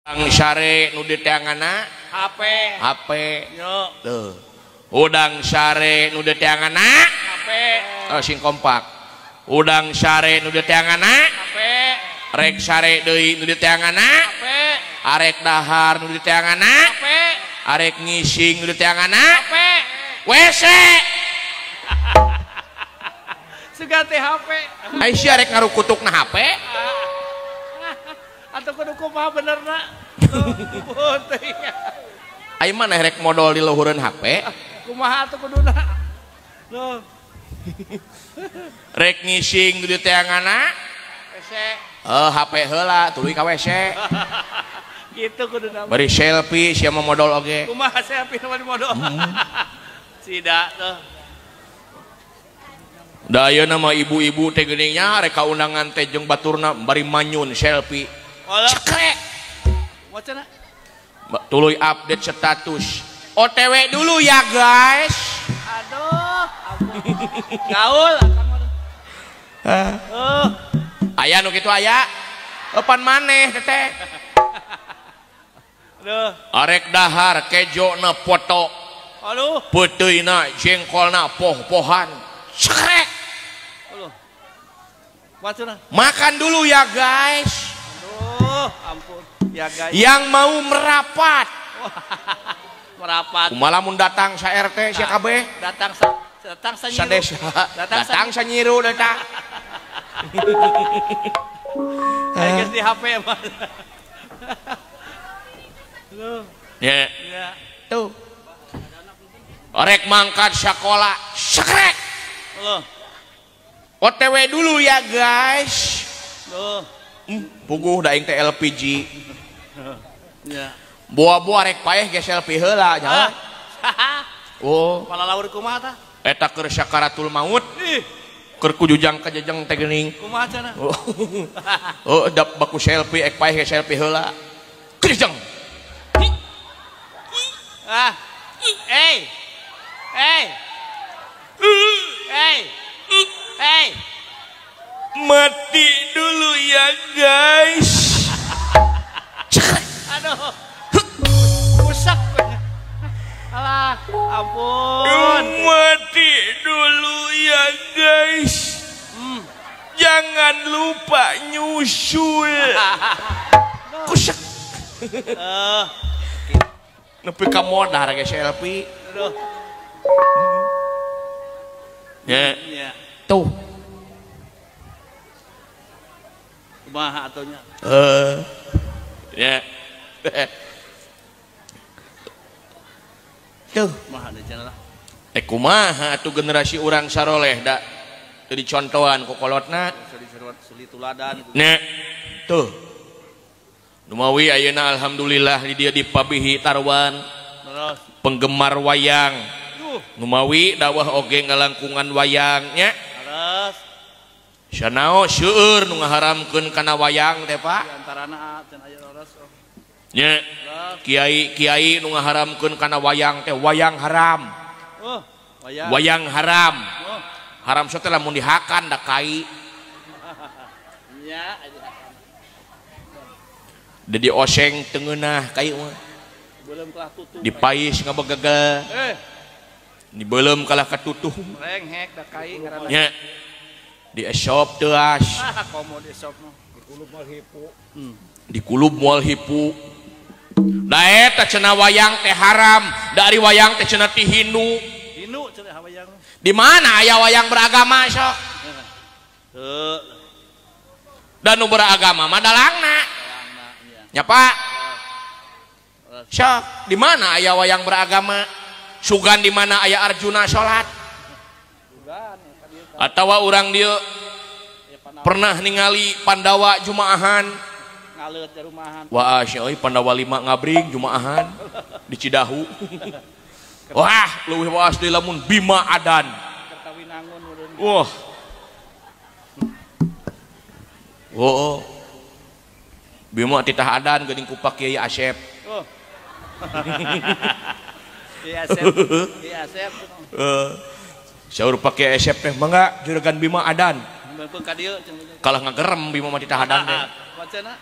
Udang sare nu di teanganna HP. Tuh. Udang sare nu di teanganna HP. Oh, sing kompak. Udang sare nu di teanganna HP. Rek sare deui nu di teanganna HP. Arek dahar nu di teanganna HP. Arek ngising nu di teanganna HP. WC. Suga teh HP. Ai si arek ngarukutukna HP. Atau kudu kumaha benerna? Ai mana rek modal di luhureun HP? Kumaha atuh kuduna? Loh. Rek ngising di teanganna WC. HP heula tuluy ka WC. Gitu kuduna. Bari selfie sia mah modal oge. Kumaha selfie nu modal? Sida tuh. Da ayeuna mah ibu-ibu teh geuningnya rek kaundangan teh jeung baturna bari manyun selfie. Cekrek. Wacana? Tuluy update status. OTW dulu ya guys. Aduh, gaul Aya nu kitu aya. Epan maneh teteh. Aduh. Arek dahar kejona foto. Aduh. Peuteuyna jengkolna poh-pohan. Cekrek. Aduh. Wacana? Makan dulu ya guys. Aduh, ampun. Ya guys. Yang mau merapat. Merapat. Kumaha mun datang sa RT sia kabeh? Datang sa nyiru. Sa desa. Datang sa nyiru datang. Aya geus di HP mah. Loh. Ya. Ya. Tuh. Rek mangkat sekolah. Sekrek. Loh. OTW dulu ya guys. Loh. Puguh da aing teh LPG. Ya. Buah-buah rek paeh ge selfie heula nya. Oh, Malah laur kumaha tah? eta keur sakaratul maut. Ih, Keur kujujang ka jejeng teh geuning. kumaha cenah? Oh, da baku selfie ek paeh ge selfie heula. Kujujang. Ah. Hey. Hey. Hey. Hey. Mati dulu ya guys. Aduh. Rusak. Alah, ampun. Mati dulu ya guys. Jangan lupa nyusul. Kusak. Nepi ka modar ge selfie. Aduh. Ya. Ya. Tuh. Kumaha atunya? Ya. Tuh. Kumaha deui cenah lah. Kumaha atuh generasi urang saroleh da teu dicontohan ku kolotna. Suli tuladan. Nya. Tuh. Numawi ayeuna alhamdulillah di dia dipabihi tarwan Terus. penggemar wayang. Numawi dakwah oge ngalangkungan wayangnya. Terus. Sanao seueur nu ngaharamkeun kana wayang teh Pak. Di antarana cenah aya terus. Nya. Kiai-kiai nu ngaharamkeun kana wayang teh wayang haram. Wayang. Wayang haram. Haram teh lamun dihakan da kai. Nya. Da dioseng teu ngeunah kai mah. Belum kelah tutup. Dipais ngabegegel. Dibeuleum kalah katutuh. Reng hek da kai ngaranna. Nya. Di esop teuas. Komo di shop mah. Di kulub moal hipu. Da eta cenah wayang teh haram, dari wayang teh cenah ti Hindu. Hindu cenah wayang. Di mana aya wayang beragama sok? Heuh. Dan nu beragama mah dalangna. Nya Pak. Sok, di mana aya wayang beragama? Sugan di mana aya Arjuna salat? Atawa urang dieu pernah ningali Pandawa jumaahan Ngaleut di rumahan. wah euy Pandawa 5 ngabring jumaahan di Cidahu. Wah leuwih waas deui lamun Bima Adan. Kertawinangun urang. Wah oh Bima titah Adan geuning ku Pak Kiai Asep. Iya Asep. Iya Asep. Saur Pak Kiai Asep teh mangga juragan Bima Adan. Beupeuh ka dieu. Kalah ngagerem Bima mah titah Adan teh. Wacana?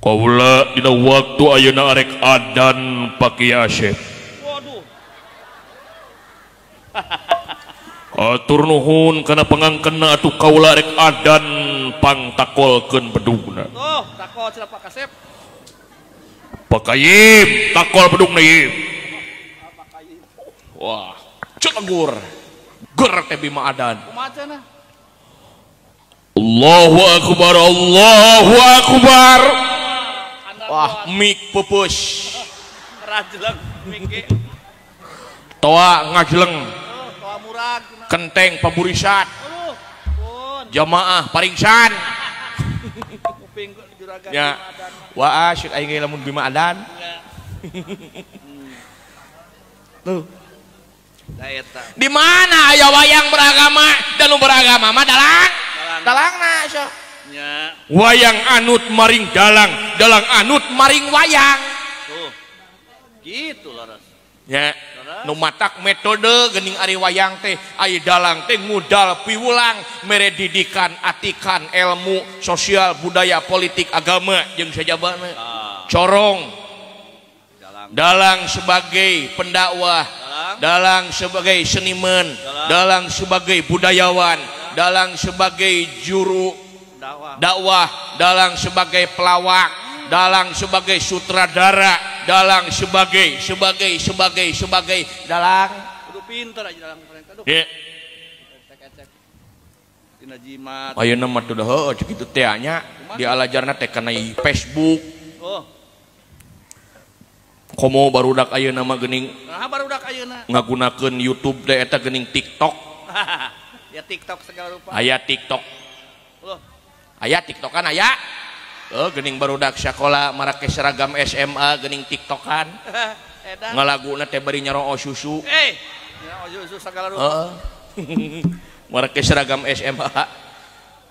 Kaula dina waktu ayeuna arek adan Pak Asep. Waduh. Atur nuhun kana pangangkenna atuh kaula arek adan pangtakolkeun bedugna. Tuh, takol cenah Pak Kasep. Pak Kayim, takol bedugna Yim. Wah, cegur. Ger teh Bima adan. Kumaha cenah? Allahu Akbar, Allahu Akbar. Wah, mik pupus. Rajleng mik. Toa ngajleng. Toa murag. Kenteng paburisat. Aduh, pun. Jamaah paringsan. Kuping juragan Ya. Bima adan. Wah, syuk aing lamun Bima adan. Ya. Tuh. Da eta. Di mana aya wayang beragama dan nu beragama mah dalang. Dalangna so. Nya. Wayang anut maring dalang, dalang anut maring wayang. Tuh. Gitu laras. Ya. Nu matak metode geuning ari wayang teh aya dalang teh ngudal piwulang mere didikan atikan ilmu sosial budaya politik agama jeung sajabana. Corong dalang sebagai pendakwah, dalang sebagai seniman, dalang sebagai budayawan, dalang sebagai juru dakwah, dalang sebagai pelawak, dalang sebagai sutradara, dalang sebagai dalang. Kudu pinter aja dalang mereka. Aduh. Ya. Cek-cek. Dina jimat. Ayeuna mah teu heueuh cek kitu teh nya di alajarna teh kana Facebook. Oh. Komo barudak ayeuna mah geuning Nah, barudak ayeuna. ngagunakeun YouTube teh eta geuning TikTok. Ya TikTok segala rupa. Aya TikTok. Loh. Aya TikTokan aya. Geuning barudak sakola marake seragam SMA geuning TikTokan. Edan. Ngalaguna teh bari nyaroo susu. Ya ojo segala rupa. Heeh. Marake seragam SMA.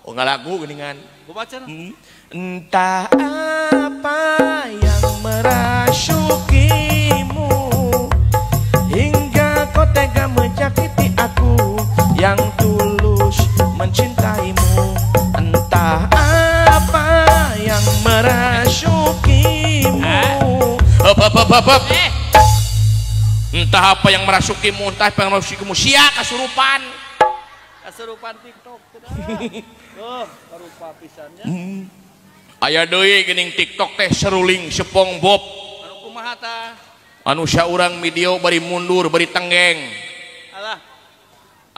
Oh ngalagu geuningan. Kumaha cenah? Entah apa yang merasukimu hingga kau tega menyakiti aku yang tulus mencintaimu. Entah apa yang merasukimu. Hop. Entah apa yang merasukimu, entah apa yang merasukimu. Sia kasurupan. Kasurupan TikTok. Oh, rupa pisannya. Aya deui geuning TikTok teh seruling SpongeBob. Anu kumaha tah? Anu saurang video bari mundur bari tenggeng. Alah.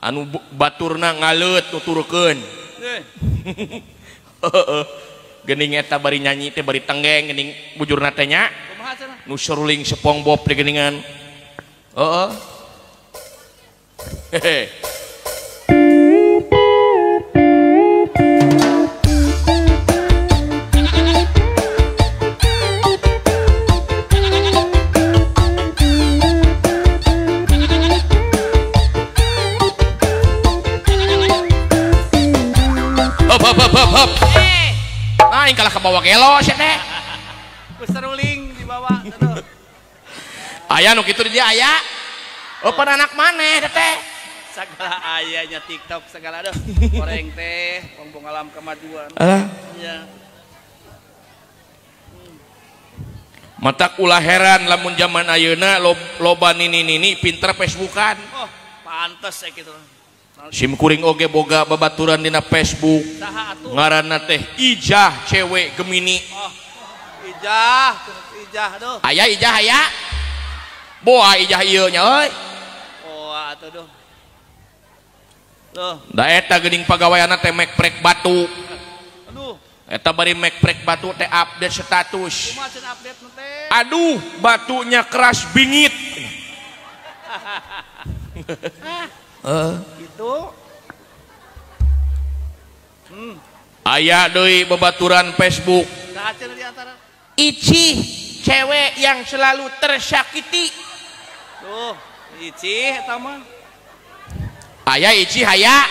Anu baturna ngaleut nuturkeun. Heeh. Geuning eta bari nyanyi teh bari tenggeng geuning bujurna teh nya. Kumaha cenah? Nu seruling SpongeBob teh geuningan. Heeh. Hehe. Hop. Nah, ini kalah ke bawah gelo sih teh. Kuseruling di bawah. Aduh. Aya nu kitu dia aya. Opan anak maneh teh. Segala ayahnya TikTok segala aduh. Goreng teh, pembong alam kemajuan. Iya. Matak ulah heran lamun zaman ayeuna loba nini pinter Facebookan. Oh, pantes gitu. Sim kuring oge boga babaturan dina Facebook. Saha atuh? Ngaranna teh Ijah cewek Gemini. Oh, Ijah aduh. Aya Ijah aya. Boa Ijah ieu nya euy. Oh, atuh duh. Loh, Da eta geuning pagaweanna teh mek-prek batu. aduh. Eta bari mek-prek batu teh update status. Kumaha cenah update nu teh? Aduh, batunya keras bingit. Gitu. Aya deui babaturan Facebook. Saha cenah di antara? Icih cewek yang selalu tersakiti. Tuh, icih eta mah. Aya Icih aya.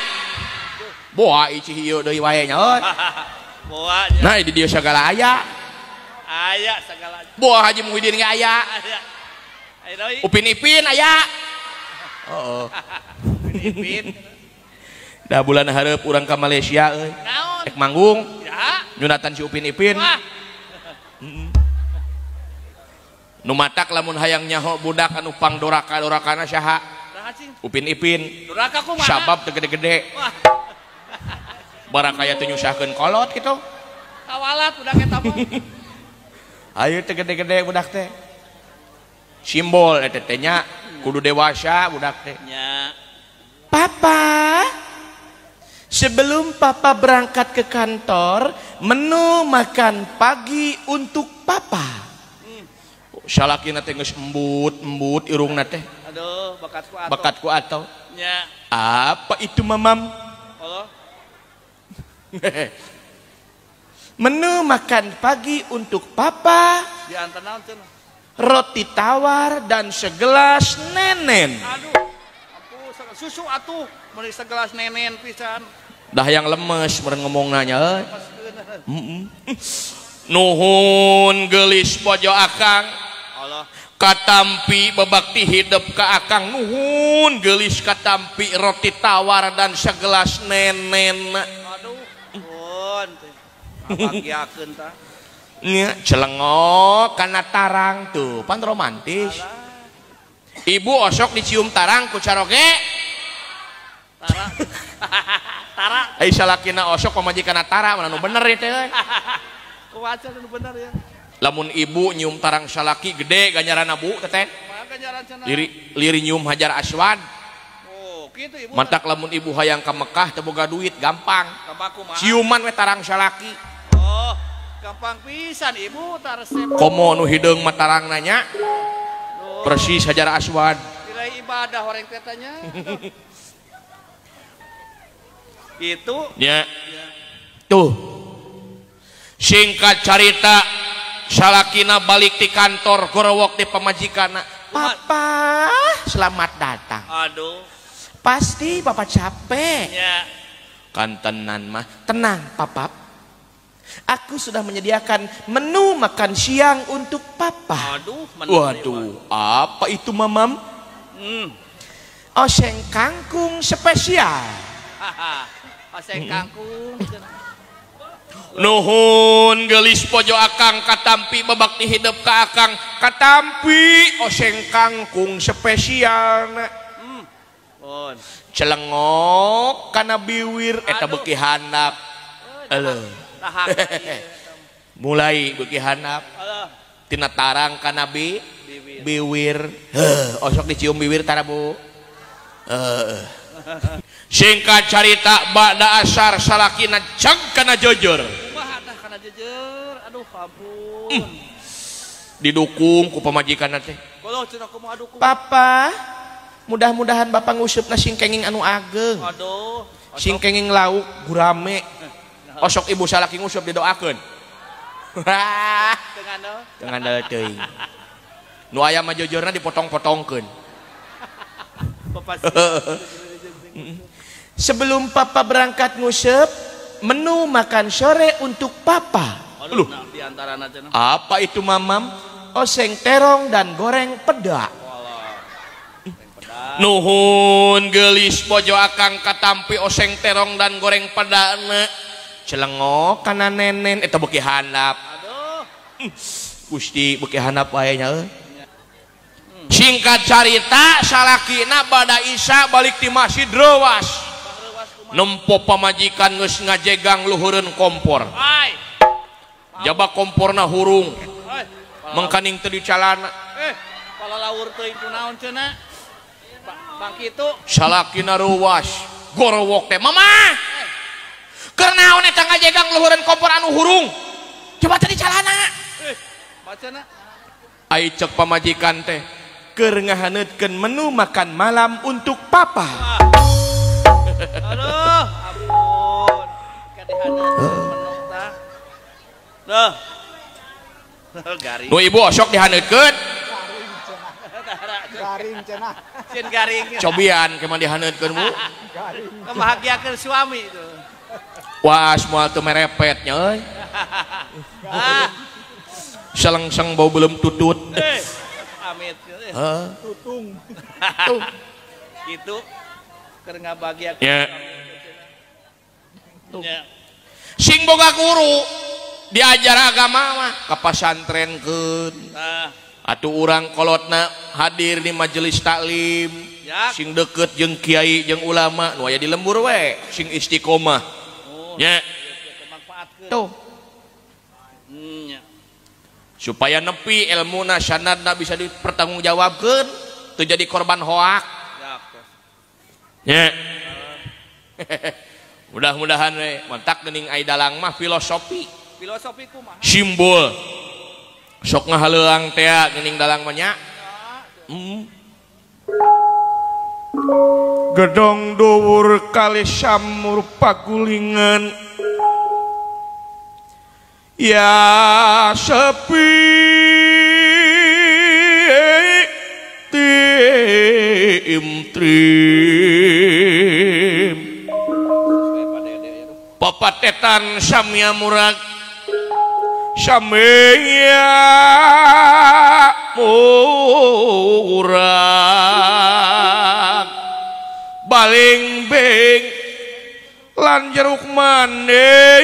Boa Icih ieu deui wae nya euy. Boa. Nah di dieu sagala aya. Aya segala. Boa Haji Muhyiddin ge aya. Aya. Aya deui. Upin Ipin aya. Heeh. Ipin. Da bulan hareup urang ka Malaysia euy. Naon? Rek manggung. Ya. Nyunatan si Upin Ipin. Wah. Nu matak lamun hayang nyaho budak anu pangdoraka-dorakana saha? Upin Ipin. Doraka kumaha? Sabab teu gede-gede. Barang kaya teu nyusahkeun kolot kitu. Kawalat budak eta mah. Ayo teu gede-gede budak teh. Simbol eta teh nya kudu dewasa budak teh. Nya. Papa, sebelum Papa berangkat ke kantor, menu makan pagi untuk Papa. Salakina teh geus embut irungna teh. Aduh, bakatku atuh. Bakatku atuh. Nya. Apa itu mamam? Allah. Menu makan pagi untuk Papa. Di antara naon cenah? Roti tawar dan segelas nenen. Aduh. Ampun, susu atuh, meuli segelas nenen pisan. Dah yang lemes meureun ngomong nanya. Nuhun geulis bojo akang. Allah. Katampi bebakti hidup ke akang. Nuhun geulis katampi roti tawar dan segelas nenen. Aduh. Pun teh. Abagyakeun tah. Nya celengok kana tarang tuh, pan romantis. Ibu osok dicium tarang ku caroge. Tara. Tara. Ai salakina osok pamajikana tara mana nu bener ieu teh. Kuaca nu bener ya. Lamun ibu nyium tarang salaki gede ganjaranna bu teteh. Maka jaran cenah. Liri nyium Hajar Aswad. Oh, kitu ibu. Mantak lamun ibu hayang ka Mekah teu boga duit gampang. Kapaku mah. Ciuman we tarang salaki. Oh, gampang pisan ibu tar resep. Komo nu hideung mah tarang nanya. Oh, Persis Hajar Aswad. nilai ibadah orang tetanya. Itu. Nya. Tuh. Singkat cerita salakina balik di kantor gorowok di pamajikana. Papa, selamat datang. Aduh. Pasti Papa capek. Ya. Kantenan mah, tenang Papa. Aku sudah menyediakan menu makan siang untuk Papa. Aduh, waduh, apa itu mamam? Oseng kangkung spesial. Oseng kangkung. Nuhun gelis pojo akang katampi babakti hidup ka akang katampi oseng kangkung spesial. Pun. Celengok kana biwir eta beuki handap. Eleuh. Mulai beuki handap. Tina tarang kana biwir. Osok dicium biwir tara Bu. Singkat cerita ba'da asar salakina cang kana jojor. Kumaha tah kana jojor? Aduh ampun. Didukung ku pamajikanna teh. Kalau cenah kumaha dukung. Papa, mudah-mudahan Bapak ngusupna singkenging anu ageng. Aduh. Singkenging lauk gurame. Osok ibu salaki ngusup didoakeun. Dengan teuing. Nu aya mah jojorna dipotong-potongkeun. Sebelum Papa berangkat ngusup, menu makan sore untuk Papa. Aduh, di antarana cenah. Apa itu mamam? Oseng terong dan goreng peda. Nuhun gelis bojo akang katampi oseng terong dan goreng peda. Celengok kana nenen eta beuki handap. Aduh. Gusti beuki handap wae nya euy. Singkat cerita salakina bada isya balik di masjid rewas. Nempo pamajikan geus ngajegang luhureun kompor. Ai. Jaba komporna hurung. Mengkaning teu dicalana. Pala laur teuing kunaon cenah? Bang kitu. Salakina ruwas. Gorowok teh, "Mama. Keur naon eta ngajegang luhureun kompor anu hurung? Coba teh dicalana." Bacana. Ai cek pamajikan teh, "Keur ngahaneutkeun menu makan malam untuk Papa." Aduh, ampun. Kadihaneutkeun menu tah. Duh. Garing. Nu ibu osok dihaneutkeun. Garing cenah. Cin garing. Cobian kemana dihaneutkeun Bu? Kebahagiakeun suami itu. Wah, moal teu merepet nya euy. Selengseng bau belum tutut. Amit. Tutung. Gitu. Keur ngabahagiakeun. Ya. Ya. Sing boga guru diajar agama mah ka pasantrenkeun. atuh urang kolotna hadir di majelis taklim sing deket jeung kiai jeung ulama nu aya di lembur we sing istiqomah nya tuh supaya nepi ilmuna sanadna bisa dipertanggungjawabkeun teu jadi korban hoak nya mudah-mudahan we mantak geuning ai dalang mah filosofi kumaha simbol sok ngahaleuang teh geuning dalang mah nya gedong dhuwur kali samur pagulingan ya sepi trim papatetan samia murag samia murag baling beng lan jeruk manis